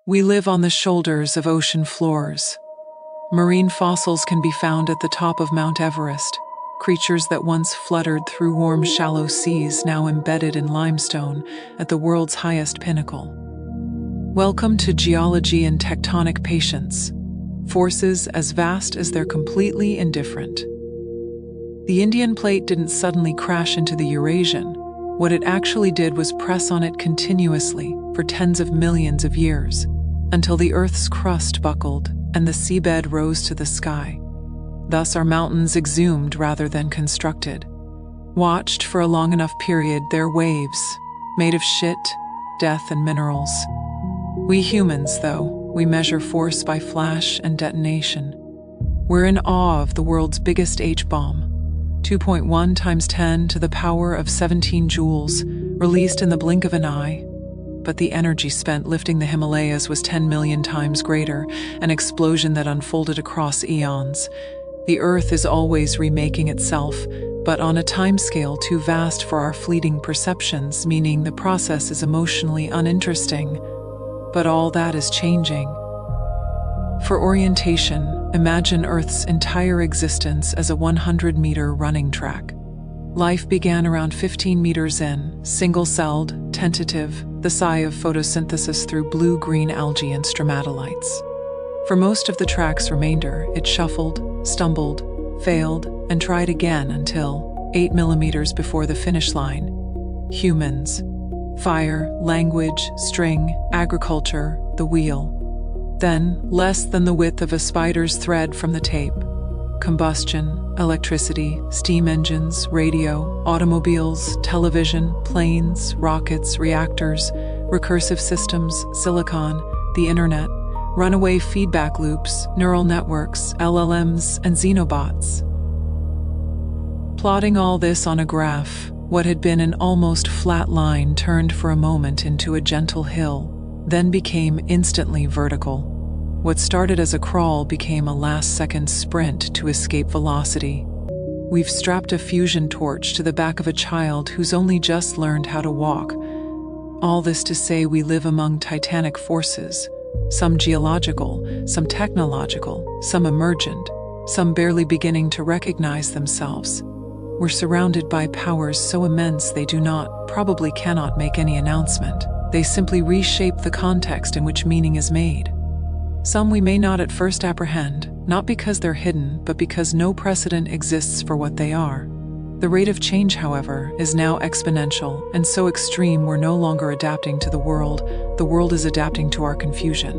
We live on the shoulders of ocean floors. Marine fossils can be found at the top of Mount Everest, creatures that once fluttered through warm, shallow seas now embedded in limestone at the world's highest pinnacle. Welcome to Geology and Tectonic Patience, forces as vast as they're completely indifferent. The Indian plate didn't suddenly crash into the Eurasian. What it actually did was press on it continuously for tens of millions of years, until the Earth's crust buckled and the seabed rose to the sky. Thus our mountains exhumed rather than constructed. Watched for a long enough period, their waves, made of shit, death, and minerals. We humans, though, we measure force by flash and detonation. We're in awe of the world's biggest H-bomb, 2.1 times 10 to the power of 17 joules, released in the blink of an eye. But the energy spent lifting the Himalayas was 10 million times greater, an explosion that unfolded across eons. The Earth is always remaking itself, but on a timescale too vast for our fleeting perceptions, meaning the process is emotionally uninteresting. But all that is changing. For orientation, imagine Earth's entire existence as a 100-meter running track. Life began around 15 meters in, single-celled, tentative, the sigh of photosynthesis through blue-green algae and stromatolites. For most of the track's remainder, it shuffled, stumbled, failed, and tried again until, 8 millimeters before the finish line, humans. Fire, language, string, agriculture, the wheel. Then, less than the width of a spider's thread from the tape. Combustion, electricity, steam engines, radio, automobiles, television, planes, rockets, reactors, recursive systems, silicon, the internet, runaway feedback loops, neural networks, LLMs, and xenobots. Plotting all this on a graph, what had been an almost flat line turned for a moment into a gentle hill, then became instantly vertical. What started as a crawl became a last-second sprint to escape velocity. We've strapped a fusion torch to the back of a child who's only just learned how to walk. All this to say we live among titanic forces, some geological, some technological, some emergent, some barely beginning to recognize themselves. We're surrounded by powers so immense they do not, probably cannot make any announcement. They simply reshape the context in which meaning is made. Some we may not at first apprehend, not because they're hidden, but because no precedent exists for what they are. The rate of change, however, is now exponential, and so extreme we're no longer adapting to the world is adapting to our confusion.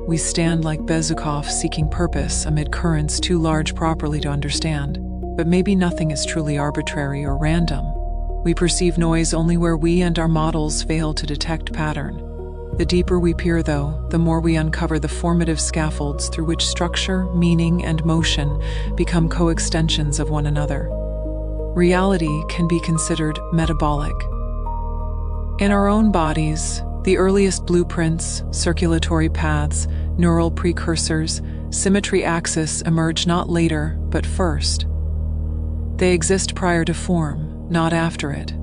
We stand like Bezukov seeking purpose amid currents too large properly to understand. But maybe nothing is truly arbitrary or random. We perceive noise only where we and our models fail to detect pattern. The deeper we peer, though, the more we uncover the formative scaffolds through which structure, meaning, and motion become co-extensions of one another. Reality can be considered metabolic. In our own bodies, the earliest blueprints, circulatory paths, neural precursors, symmetry axis emerge not later, but first. They exist prior to form, not after it.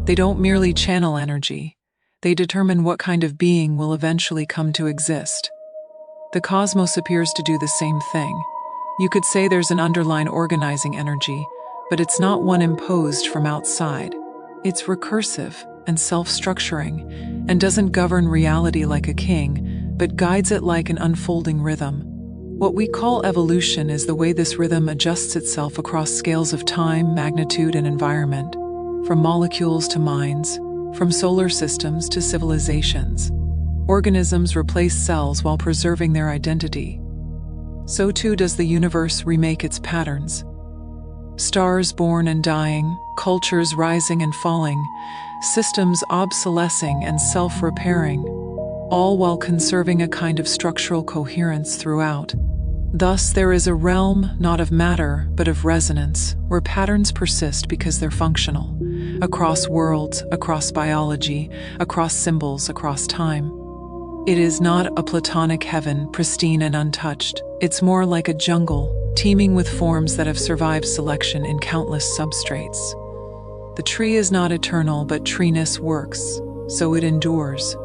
They don't merely channel energy. They determine what kind of being will eventually come to exist. The cosmos appears to do the same thing. You could say there's an underlying organizing energy, but it's not one imposed from outside. It's recursive and self-structuring, and doesn't govern reality like a king, but guides it like an unfolding rhythm. What we call evolution is the way this rhythm adjusts itself across scales of time, magnitude, and environment, from molecules to minds, from solar systems to civilizations. Organisms replace cells while preserving their identity. So too does the universe remake its patterns. Stars born and dying, cultures rising and falling, systems obsolescing and self-repairing, all while conserving a kind of structural coherence throughout. Thus, there is a realm not of matter, but of resonance, where patterns persist because they're functional, across worlds, across biology, across symbols, across time. It is not a platonic heaven, pristine and untouched. It's more like a jungle, teeming with forms that have survived selection in countless substrates. The tree is not eternal, but treeness works, so it endures.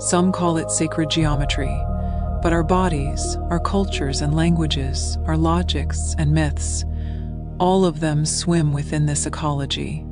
Some call it sacred geometry, but our bodies, our cultures and languages, our logics and myths, all of them swim within this ecology.